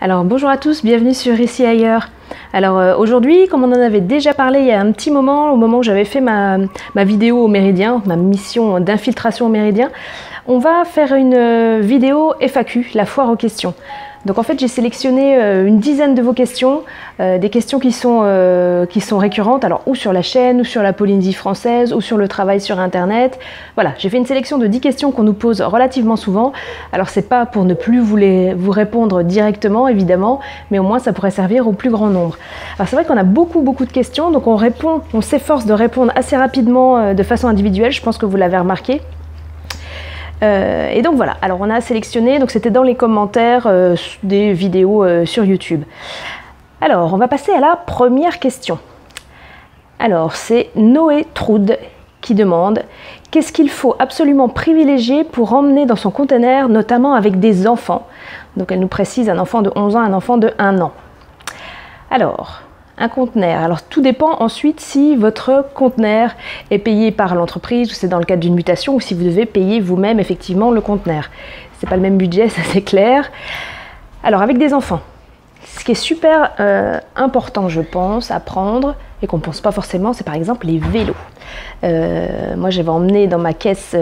Alors bonjour à tous, bienvenue sur Ici Ailleurs. Alors aujourd'hui, comme on en avait déjà parlé il y a un petit moment, au moment où j'avais fait ma vidéo au Méridien, ma mission d'infiltration au Méridien, on va faire une vidéo FAQ, la foire aux questions. Donc en fait j'ai sélectionné une dizaine de vos questions, des questions qui sont récurrentes, alors ou sur la chaîne, ou sur la Polynésie française, ou sur le travail sur internet. Voilà, j'ai fait une sélection de 10 questions qu'on nous pose relativement souvent. Alors c'est pas pour ne plus vous répondre directement évidemment, mais au moins ça pourrait servir au plus grand nombre. Alors c'est vrai qu'on a beaucoup de questions, donc on s'efforce de répondre assez rapidement de façon individuelle, je pense que vous l'avez remarqué. Et donc voilà, alors on a sélectionné, donc c'était dans les commentaires des vidéos sur YouTube. Alors on va passer à la première question. Alors c'est Noé Troud qui demande « Qu'est-ce qu'il faut absolument privilégier pour emmener dans son conteneur, notamment avec des enfants ?» Donc elle nous précise un enfant de 11 ans, un enfant de 1 an. Alors, un conteneur. Alors tout dépend ensuite si votre conteneur est payé par l'entreprise ou c'est dans le cadre d'une mutation ou si vous devez payer vous-même effectivement le conteneur. C'est pas le même budget, ça c'est clair. Alors avec des enfants, ce qui est super important je pense à prendre et qu'on ne pense pas forcément, c'est par exemple les vélos. Moi j'avais emmené dans ma caisse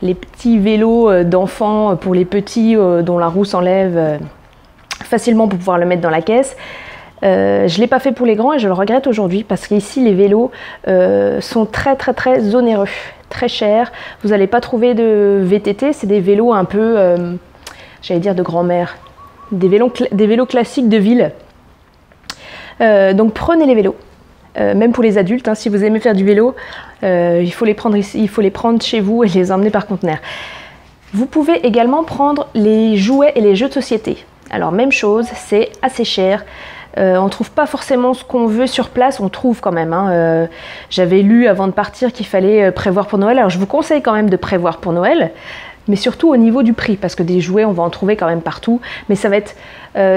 les petits vélos d'enfants pour les petits dont la roue s'enlève facilement pour pouvoir le mettre dans la caisse. Je ne l'ai pas fait pour les grands et je le regrette aujourd'hui parce qu'ici les vélos sont très onéreux, très chers. Vous n'allez pas trouver de VTT, c'est des vélos un peu, j'allais dire de grand-mère, des vélos classiques de ville. Donc prenez les vélos, même pour les adultes, hein, si vous aimez faire du vélo, il faut les prendre ici, il faut les prendre chez vous et les emmener par conteneur. Vous pouvez également prendre les jouets et les jeux de société. Alors même chose, c'est assez cher. On ne trouve pas forcément ce qu'on veut sur place, on trouve quand même. Hein. J'avais lu avant de partir qu'il fallait prévoir pour Noël. Alors je vous conseille quand même de prévoir pour Noël, mais surtout au niveau du prix, parce que des jouets, on va en trouver quand même partout. Mais ça va être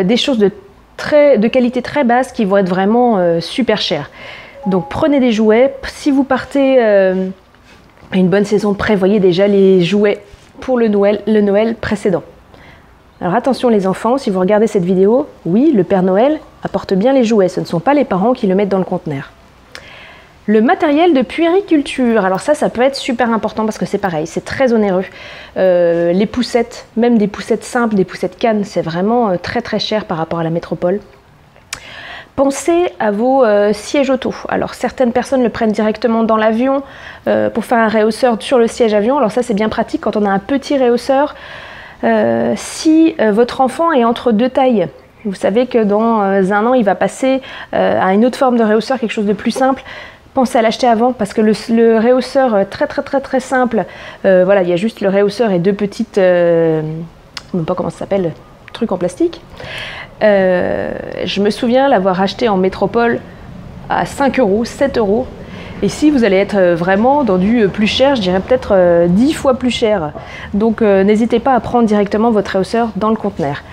des choses de qualité très basse qui vont être vraiment super chères. Donc prenez des jouets. Si vous partez une bonne saison, prévoyez déjà les jouets pour le Noël précédent. Alors attention les enfants, si vous regardez cette vidéo, oui, le Père Noël apporte bien les jouets, ce ne sont pas les parents qui le mettent dans le conteneur. Le matériel de puériculture, alors ça peut être super important parce que c'est pareil, c'est très onéreux. Les poussettes, même des poussettes simples, des poussettes cannes, c'est vraiment très cher par rapport à la métropole. Pensez à vos sièges auto. Alors certaines personnes le prennent directement dans l'avion pour faire un réhausseur sur le siège avion, alors ça c'est bien pratique quand on a un petit réhausseur. Si votre enfant est entre deux tailles, vous savez que dans 1 an il va passer à une autre forme de réhausseur, quelque chose de plus simple, pensez à l'acheter avant parce que le réhausseur très simple, voilà, il y a juste le réhausseur et deux petites, je ne sais pas comment ça s'appelle, trucs en plastique. Je me souviens l'avoir acheté en métropole à 5 €, 7 €. Et si vous allez être vraiment dans du plus cher, je dirais peut-être 10 fois plus cher. Donc n'hésitez pas à prendre directement votre réhausseur dans le conteneur.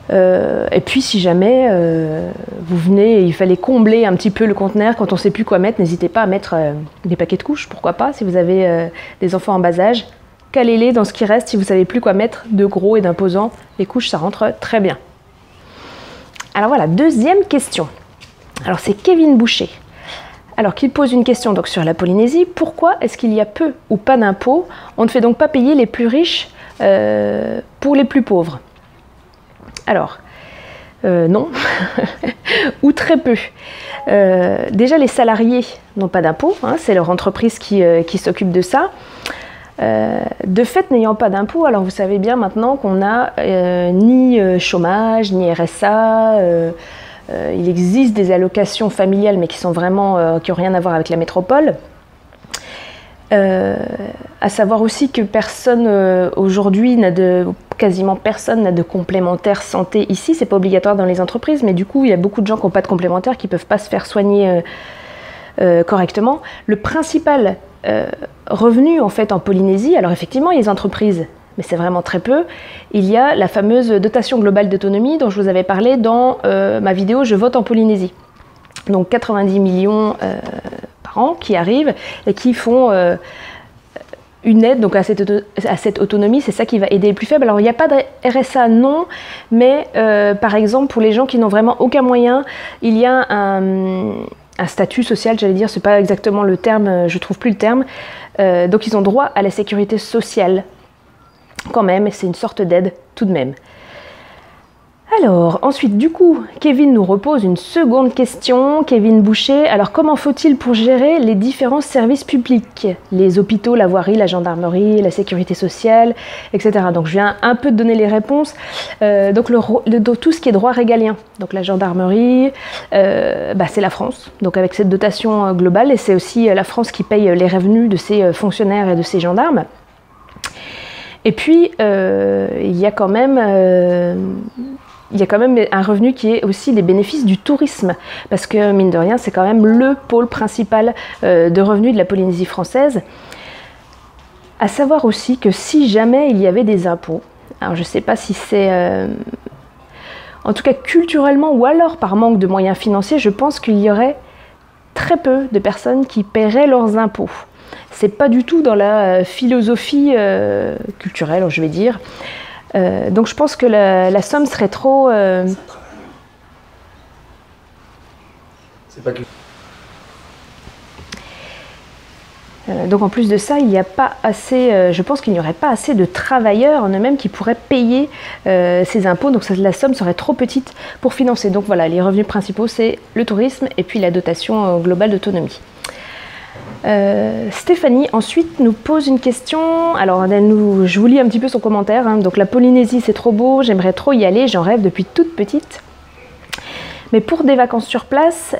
Et puis si jamais vous venez et il fallait combler un petit peu le conteneur quand on ne sait plus quoi mettre, n'hésitez pas à mettre des paquets de couches, pourquoi pas, si vous avez des enfants en bas âge. Calez-les dans ce qui reste si vous ne savez plus quoi mettre de gros et d'imposant. Les couches, ça rentre très bien. Alors voilà, deuxième question. Alors c'est Kevin Boucher. Alors qu'il pose une question donc sur la Polynésie, pourquoi est-ce qu'il y a peu ou pas d'impôts? On ne fait donc pas payer les plus riches pour les plus pauvres? Alors, non, ou très peu. Déjà les salariés n'ont pas d'impôts, hein, c'est leur entreprise qui s'occupe de ça. De fait, n'ayant pas d'impôts, alors vous savez bien maintenant qu'on n'a ni chômage, ni RSA, il existe des allocations familiales, mais qui sont vraiment qui n'ont rien à voir avec la métropole. À savoir aussi que personne aujourd'hui quasiment personne n'a de complémentaire santé ici. C'est pas obligatoire dans les entreprises, mais du coup, il y a beaucoup de gens qui n'ont pas de complémentaire, qui ne peuvent pas se faire soigner correctement. Le principal revenu en fait en Polynésie, alors effectivement, il y a les entreprises, mais c'est vraiment très peu. Il y a la fameuse dotation globale d'autonomie dont je vous avais parlé dans ma vidéo « Je vote en Polynésie ». Donc 90 millions par an qui arrivent et qui font une aide donc à cette autonomie, c'est ça qui va aider les plus faibles. Alors il n'y a pas de RSA, non, mais par exemple pour les gens qui n'ont vraiment aucun moyen, il y a un statut social, j'allais dire, c'est pas exactement le terme, je trouve plus le terme, donc ils ont droit à la sécurité sociale quand même, et c'est une sorte d'aide tout de même. Alors, ensuite, du coup, Kevin nous repose une seconde question. Kevin Boucher, alors comment faut-il pour gérer les différents services publics? Les hôpitaux, la voirie, la gendarmerie, la sécurité sociale, etc. Donc, je viens un peu de donner les réponses. Donc, tout ce qui est droit régalien. Donc, la gendarmerie, c'est la France. Donc, avec cette dotation globale, et c'est aussi la France qui paye les revenus de ses fonctionnaires et de ses gendarmes. Et puis, il y a quand même un revenu qui est aussi les bénéfices du tourisme, parce que mine de rien, c'est quand même le pôle principal de revenus de la Polynésie française. À savoir aussi que si jamais il y avait des impôts, alors je ne sais pas si c'est en tout cas culturellement ou alors par manque de moyens financiers, je pense qu'il y aurait très peu de personnes qui paieraient leurs impôts. C'est pas du tout dans la philosophie culturelle, je vais dire. Donc je pense que la somme serait trop... C'est pas que... donc en plus de ça, il n'y a pas assez, je pense qu'il n'y aurait pas assez de travailleurs en eux-mêmes qui pourraient payer ces impôts, donc la somme serait trop petite pour financer. Donc voilà, les revenus principaux, c'est le tourisme et puis la dotation globale d'autonomie. Stéphanie ensuite nous pose une question. Alors je vous lis un petit peu son commentaire, hein. Donc la Polynésie c'est trop beau, j'aimerais trop y aller, j'en rêve depuis toute petite. Mais pour des vacances sur place,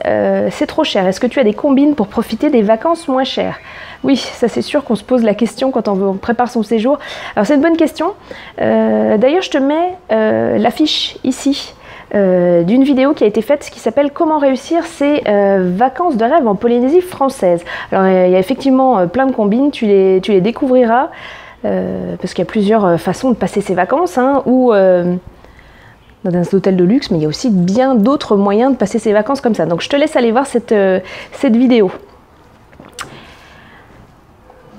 c'est trop cher. Est-ce que tu as des combines pour profiter des vacances moins chères? Oui, ça c'est sûr qu'on se pose la question quand on prépare son séjour. Alors c'est une bonne question. D'ailleurs je te mets l'affiche ici. D'une vidéo qui a été faite qui s'appelle Comment réussir ses vacances de rêve en Polynésie française. Alors il y a effectivement plein de combines, tu les découvriras parce qu'il y a plusieurs façons de passer ses vacances, hein, ou dans un hôtel de luxe, mais il y a aussi bien d'autres moyens de passer ses vacances comme ça. Donc je te laisse aller voir cette vidéo.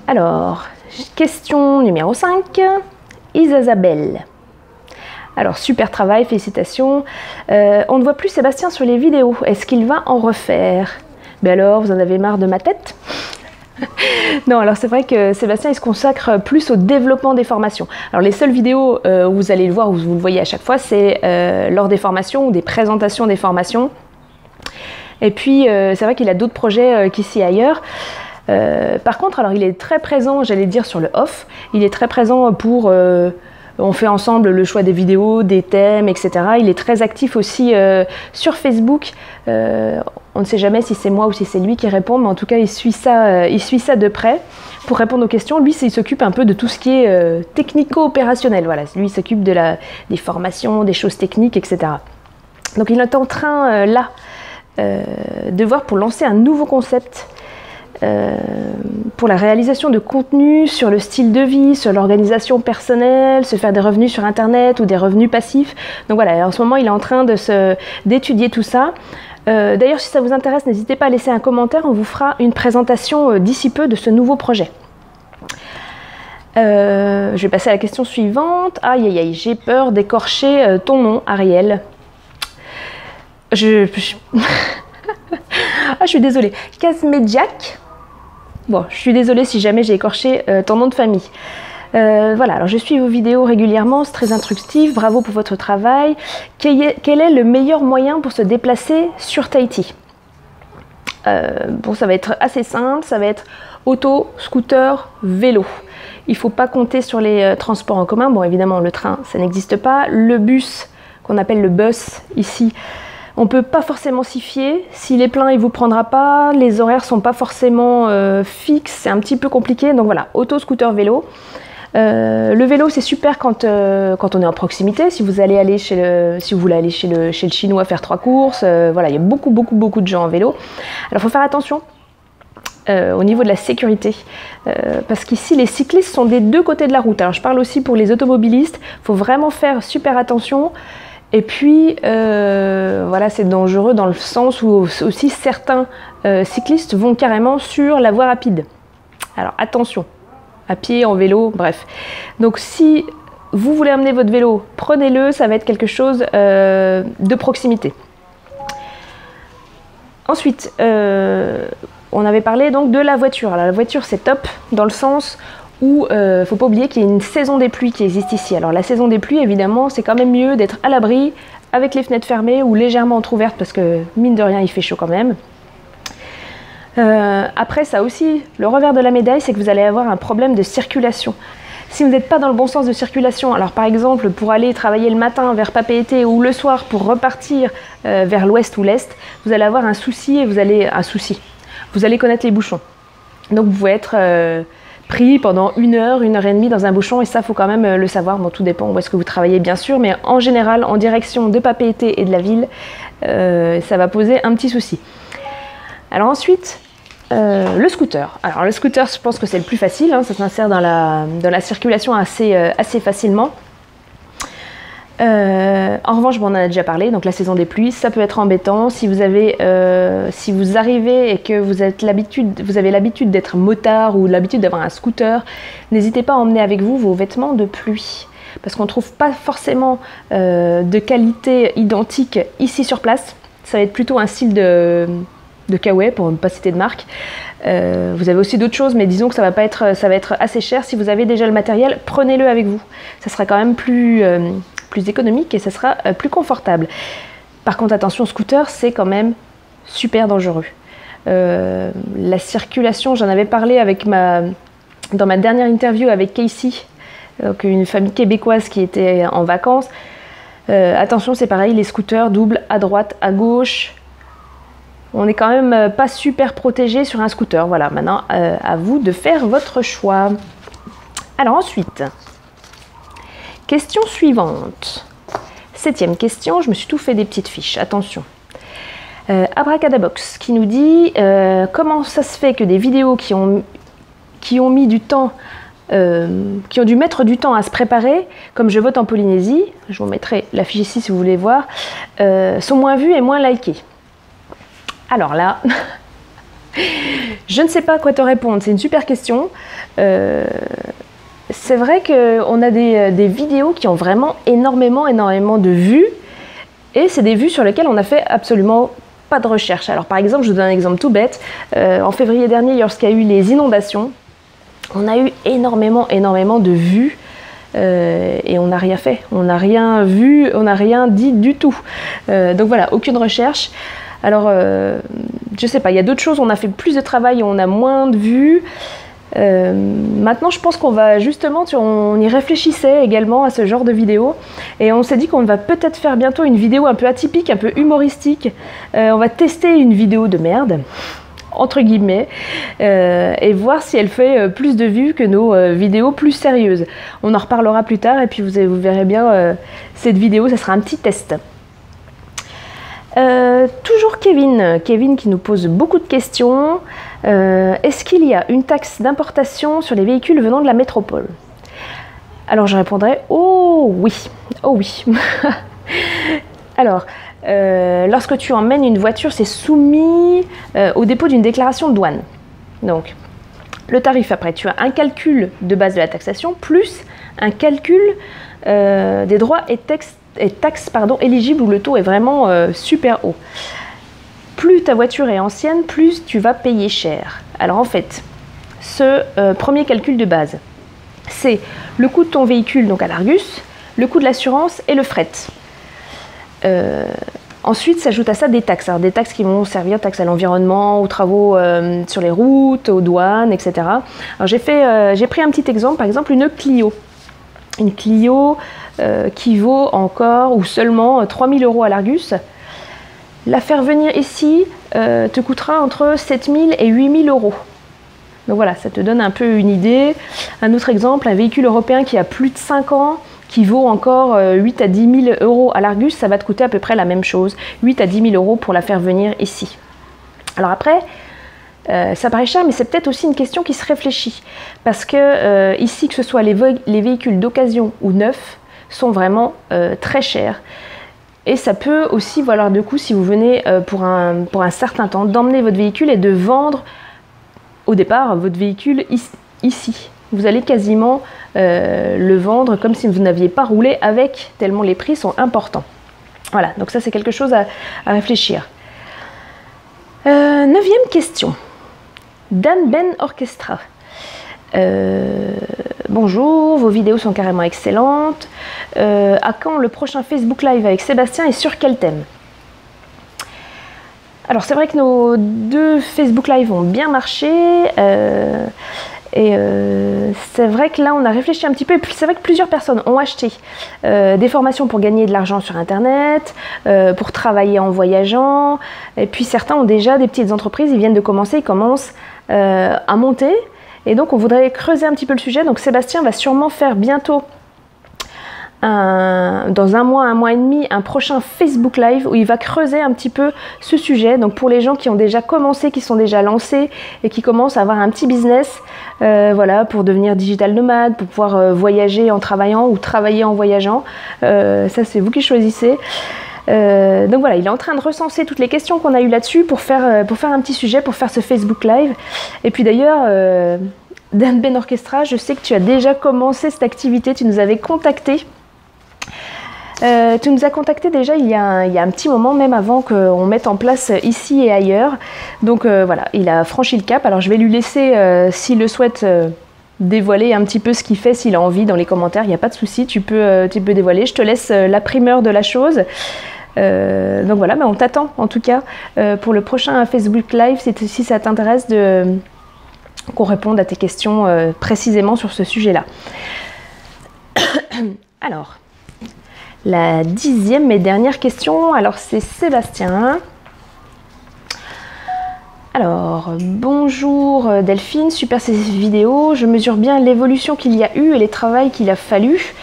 Alors, question numéro 5, Isabelle. Alors, super travail, félicitations. On ne voit plus Sébastien sur les vidéos. Est-ce qu'il va en refaire? Mais alors, vous en avez marre de ma tête? Non, alors c'est vrai que Sébastien, il se consacre plus au développement des formations. Alors, les seules vidéos où vous allez le voir, où vous le voyez à chaque fois, c'est lors des formations ou des présentations des formations. Et puis, c'est vrai qu'il a d'autres projets qu'ici et ailleurs. Par contre, alors il est très présent, j'allais dire, sur le off. Il est très présent pour... on fait ensemble le choix des vidéos, des thèmes, etc. Il est très actif aussi sur Facebook. On ne sait jamais si c'est moi ou si c'est lui qui répond, mais en tout cas, il suit ça de près pour répondre aux questions. Lui, il s'occupe un peu de tout ce qui est technico-opérationnel. Voilà, lui, il s'occupe des formations, des choses techniques, etc. Donc, il est en train, là, de voir pour lancer un nouveau concept pour la réalisation de contenu sur le style de vie, sur l'organisation personnelle, se faire des revenus sur Internet ou des revenus passifs. Donc voilà, en ce moment, il est en train d'étudier tout ça. D'ailleurs, si ça vous intéresse, n'hésitez pas à laisser un commentaire. On vous fera une présentation d'ici peu de ce nouveau projet. Je vais passer à la question suivante. Aïe, aïe, aïe, j'ai peur d'écorcher ton nom, Ariel. Ah, je suis désolée. Kazmedjak. Bon, je suis désolée si jamais j'ai écorché ton nom de famille. Voilà, alors je suis vos vidéos régulièrement, c'est très instructif, bravo pour votre travail. Quel est le meilleur moyen pour se déplacer sur Tahiti? Bon, ça va être assez simple, ça va être auto, scooter, vélo. Il ne faut pas compter sur les transports en commun. Bon, évidemment, le train, ça n'existe pas. Le bus, qu'on appelle le bus ici, on ne peut pas forcément s'y fier. S'il est plein, il ne vous prendra pas. Les horaires ne sont pas forcément fixes. C'est un petit peu compliqué. Donc voilà, auto, scooter, vélo. Le vélo, c'est super quand on est en proximité. Si vous voulez aller chez le Chinois faire 3 courses. Voilà, il y a beaucoup de gens en vélo. Alors, il faut faire attention au niveau de la sécurité. Parce qu'ici, les cyclistes sont des deux côtés de la route. Alors, je parle aussi pour les automobilistes. Il faut vraiment faire super attention. Et puis, voilà, c'est dangereux dans le sens où aussi certains cyclistes vont carrément sur la voie rapide. Alors, attention. à pied, en vélo, bref. Donc si vous voulez amener votre vélo, prenez-le, ça va être quelque chose de proximité. Ensuite, on avait parlé donc de la voiture. Alors la voiture c'est top dans le sens où faut pas oublier qu'il y a une saison des pluies qui existe ici. Alors la saison des pluies, évidemment, c'est quand même mieux d'être à l'abri avec les fenêtres fermées ou légèrement entrouvertes parce que mine de rien il fait chaud quand même. Après ça aussi, le revers de la médaille, c'est que vous allez avoir un problème de circulation. Si vous n'êtes pas dans le bon sens de circulation, alors par exemple pour aller travailler le matin vers Papeete ou le soir pour repartir vers l'ouest ou l'est, vous allez avoir un souci et vous allez connaître les bouchons. Donc vous pouvez être pris pendant 1 heure, 1 heure et demie dans un bouchon et ça faut quand même le savoir. Bon, tout dépend où est-ce que vous travaillez bien sûr, mais en général en direction de Papeete et de la ville, ça va poser un petit souci. Alors ensuite, le scooter. Alors le scooter, je pense que c'est le plus facile, hein, ça s'insère dans la circulation assez facilement. En revanche, bon, on en a déjà parlé, donc la saison des pluies, ça peut être embêtant. Si vous arrivez et que vous avez l'habitude d'être motard ou l'habitude d'avoir un scooter, n'hésitez pas à emmener avec vous vos vêtements de pluie. Parce qu'on ne trouve pas forcément de qualité identique ici sur place. Ça va être plutôt un style de Kawaii, pour ne pas citer de marque. Vous avez aussi d'autres choses, mais disons que ça va être assez cher. Si vous avez déjà le matériel, prenez-le avec vous. Ça sera quand même plus économique et ça sera plus confortable. Par contre, attention, scooter, c'est quand même super dangereux. La circulation, j'en avais parlé dans ma dernière interview avec Casey, donc une famille québécoise qui était en vacances. Attention, c'est pareil, les scooters doublent à droite, à gauche. On n'est quand même pas super protégé sur un scooter. Voilà, maintenant, à vous de faire votre choix. Alors ensuite, question suivante. 7e question, je me suis tout fait des petites fiches, attention. Abracadabox qui nous dit comment ça se fait que des vidéos qui ont mis du temps, qui ont dû mettre du temps à se préparer, comme Je vote en Polynésie, je vous mettrai la fiche ici si vous voulez voir, sont moins vues et moins likées. Alors là, je ne sais pas quoi te répondre, c'est une super question. C'est vrai qu'on a des vidéos qui ont vraiment énormément de vues, et c'est des vues sur lesquelles on n'a fait absolument pas de recherche. Alors par exemple, je vous donne un exemple tout bête. En février dernier, lorsqu'il y a eu les inondations, on a eu énormément de vues. Et on n'a rien fait, on n'a rien vu, on n'a rien dit du tout. Donc voilà, aucune recherche. Alors, je sais pas, il y a d'autres choses, on a fait plus de travail, on a moins de vues. Maintenant, je pense qu'on va justement, on y réfléchissait également à ce genre de vidéo. Et on s'est dit qu'on va peut-être faire bientôt une vidéo un peu atypique, un peu humoristique. On va tester une vidéo de merde, entre guillemets, et voir si elle fait plus de vues que nos vidéos plus sérieuses. On en reparlera plus tard et puis vous verrez bien cette vidéo, ça sera un petit test. Toujours Kevin qui nous pose beaucoup de questions. Est-ce qu'il y a une taxe d'importation sur les véhicules venant de la métropole? Alors je répondrai oh oui. Alors, lorsque tu emmènes une voiture, c'est soumis au dépôt d'une déclaration de douane. Donc, le tarif après, tu as un calcul de base de la taxation plus un calcul des droits et taxes éligibles où le taux est vraiment super haut. Plus ta voiture est ancienne, plus tu vas payer cher. Alors en fait, ce premier calcul de base, c'est le coût de ton véhicule, donc à l'Argus, le coût de l'assurance et le fret. Ensuite, s'ajoute à ça des taxes. Alors, des taxes qui vont servir, taxes à l'environnement, aux travaux sur les routes, aux douanes, etc. Alors, j'ai pris un petit exemple, par exemple une Clio. Une Clio qui vaut encore ou seulement 3 000 € à l'Argus. La faire venir ici te coûtera entre 7 000 et 8 000 €. Donc voilà, ça te donne un peu une idée. Un autre exemple, un véhicule européen qui a plus de 5 ans, qui vaut encore 8 à 10 000 € à l'Argus, ça va te coûter à peu près la même chose, 8 à 10 000 € pour la faire venir ici. Alors après, ça paraît cher, mais c'est peut-être aussi une question qui se réfléchit. Parce que ici, que ce soit les véhicules d'occasion ou neufs, sont vraiment très chers. Et ça peut aussi valoir le coup, si vous venez pour un certain temps, d'emmener votre véhicule et de vendre au départ votre véhicule ici. vous allez quasiment le vendre comme si vous n'aviez pas roulé avec, tellement les prix sont importants. Voilà, donc ça c'est quelque chose à réfléchir. 9e question. Dan Ben Orchestra. Bonjour, vos vidéos sont carrément excellentes. À quand le prochain Facebook Live avec Sébastien et sur quel thème? Alors c'est vrai que nos 2 Facebook Live ont bien marché. C'est vrai que là on a réfléchi un petit peu, et puis c'est vrai que plusieurs personnes ont acheté des formations pour gagner de l'argent sur internet, pour travailler en voyageant, et puis certains ont déjà des petites entreprises, ils viennent de commencer, ils commencent à monter, et donc on voudrait creuser un petit peu le sujet. Donc Sébastien va sûrement faire bientôt dans un mois et demi, un prochain Facebook Live où il va creuser un petit peu ce sujet. Donc pour les gens qui ont déjà commencé, qui sont déjà lancés et qui commencent à avoir un petit business, voilà, pour devenir digital nomade, pour pouvoir voyager en travaillant ou travailler en voyageant, ça c'est vous qui choisissez. Donc voilà, il est en train de recenser toutes les questions qu'on a eues là-dessus pour faire un petit sujet, pour faire ce Facebook Live. Et puis d'ailleurs, Dan Ben Orchestra, je sais que tu as déjà commencé cette activité, tu nous avais contacté. Tu nous as contacté déjà il y a un petit moment, même avant qu'on mette en place ici et ailleurs. Donc voilà, il a franchi le cap. Alors je vais lui laisser, s'il le souhaite, dévoiler un petit peu ce qu'il fait, s'il a envie, dans les commentaires. Il n'y a pas de souci, tu peux dévoiler. Je te laisse la primeur de la chose. Donc voilà, mais on t'attend en tout cas pour le prochain Facebook Live, si ça t'intéresse qu'on réponde à tes questions précisément sur ce sujet-là. Alors, la 10e et dernière question, alors c'est Sébastien. Alors, bonjour Delphine, super ces vidéos, je mesure bien l'évolution qu'il y a eu et les travaux qu'il a fallu.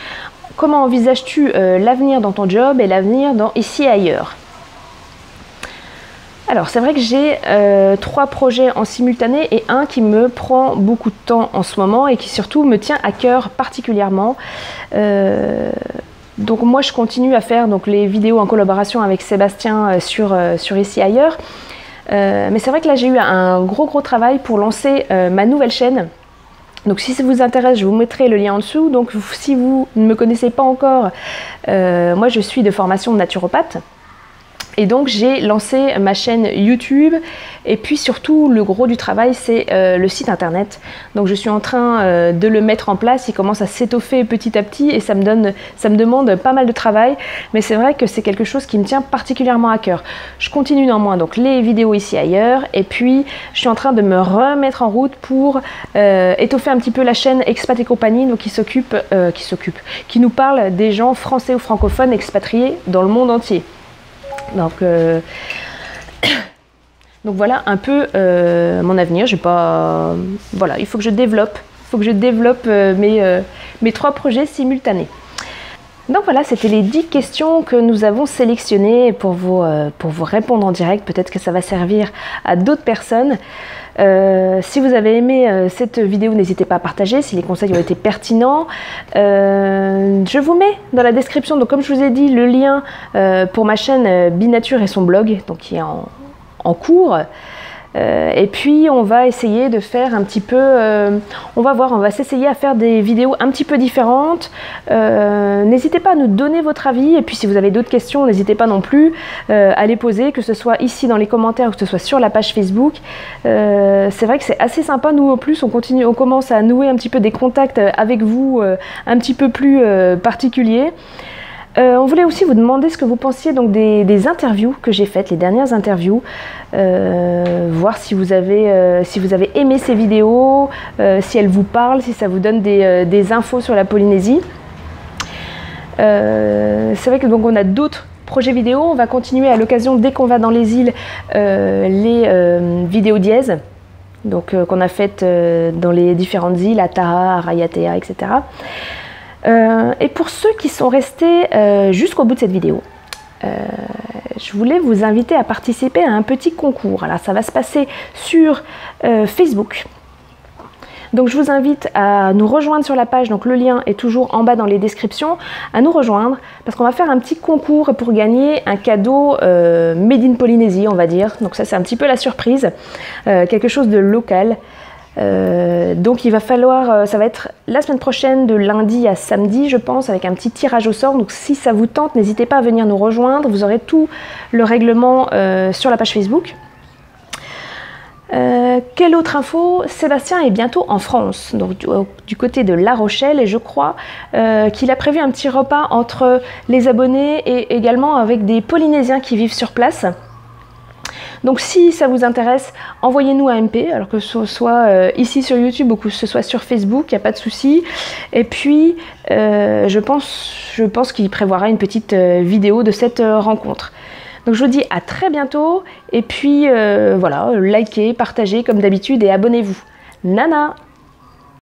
Comment envisages-tu l'avenir dans ton job et l'avenir dans ici et ailleurs? Alors c'est vrai que j'ai 3 projets en simultané et un qui me prend beaucoup de temps en ce moment et qui surtout me tient à cœur particulièrement. Donc moi je continue à faire donc, les vidéos en collaboration avec Sébastien sur ici et ailleurs. Mais c'est vrai que là j'ai eu un gros travail pour lancer ma nouvelle chaîne. Donc si ça vous intéresse, je vous mettrai le lien en dessous. Donc si vous ne me connaissez pas encore, moi je suis de formation naturopathe. Et donc j'ai lancé ma chaîne YouTube et puis surtout le gros du travail c'est le site internet. Donc je suis en train de le mettre en place, il commence à s'étoffer petit à petit et ça me demande pas mal de travail, mais c'est vrai que c'est quelque chose qui me tient particulièrement à cœur. Je continue néanmoins donc les vidéos ici et ailleurs et puis je suis en train de me remettre en route pour étoffer un petit peu la chaîne Expat et compagnie, donc qui nous parle des gens français ou francophones expatriés dans le monde entier. Donc voilà un peu mon avenir. Voilà, il faut que je développe, mes 3 projets simultanés. Donc voilà, c'était les 10 questions que nous avons sélectionnées pour vous répondre en direct. Peut-être que ça va servir à d'autres personnes. Si vous avez aimé cette vidéo, n'hésitez pas à partager si les conseils ont été pertinents. Je vous mets dans la description, donc comme je vous ai dit, le lien pour ma chaîne Binature et son blog, donc qui est en cours. Et puis on va essayer de faire un petit peu, on va s'essayer à faire des vidéos un petit peu différentes. N'hésitez pas à nous donner votre avis et puis si vous avez d'autres questions, n'hésitez pas non plus à les poser, que ce soit ici dans les commentaires ou que ce soit sur la page Facebook. C'est vrai que c'est assez sympa, nous en plus on commence à nouer un petit peu des contacts avec vous un petit peu plus particuliers. On voulait aussi vous demander ce que vous pensiez donc des interviews que j'ai faites, les dernières interviews, voir si vous avez aimé ces vidéos, si elles vous parlent, si ça vous donne des infos sur la Polynésie. C'est vrai que donc on a d'autres projets vidéo, on va continuer à l'occasion dès qu'on va dans les îles les vidéos dièses, donc qu'on a faites dans les différentes îles, à Taha, à Raiatea, etc. Et pour ceux qui sont restés jusqu'au bout de cette vidéo, je voulais vous inviter à participer à un petit concours. Alors ça va se passer sur Facebook. Donc je vous invite à nous rejoindre sur la page, donc le lien est toujours en bas dans les descriptions, à nous rejoindre parce qu'on va faire un petit concours pour gagner un cadeau Made in Polynésie, on va dire. Donc ça c'est un petit peu la surprise, quelque chose de local. Donc il va falloir, ça va être la semaine prochaine de lundi à samedi je pense, avec un petit tirage au sort. Donc si ça vous tente, n'hésitez pas à venir nous rejoindre, vous aurez tout le règlement sur la page Facebook. Quelle autre info? Sébastien est bientôt en France, donc du côté de La Rochelle, et je crois qu'il a prévu un petit repas entre les abonnés et également avec des Polynésiens qui vivent sur place. Donc si ça vous intéresse, envoyez-nous un MP, alors que ce soit ici sur YouTube ou que ce soit sur Facebook, il n'y a pas de souci. Et puis je pense qu'il prévoira une petite vidéo de cette rencontre. Donc je vous dis à très bientôt, et puis voilà, likez, partagez comme d'habitude et abonnez-vous. Nana!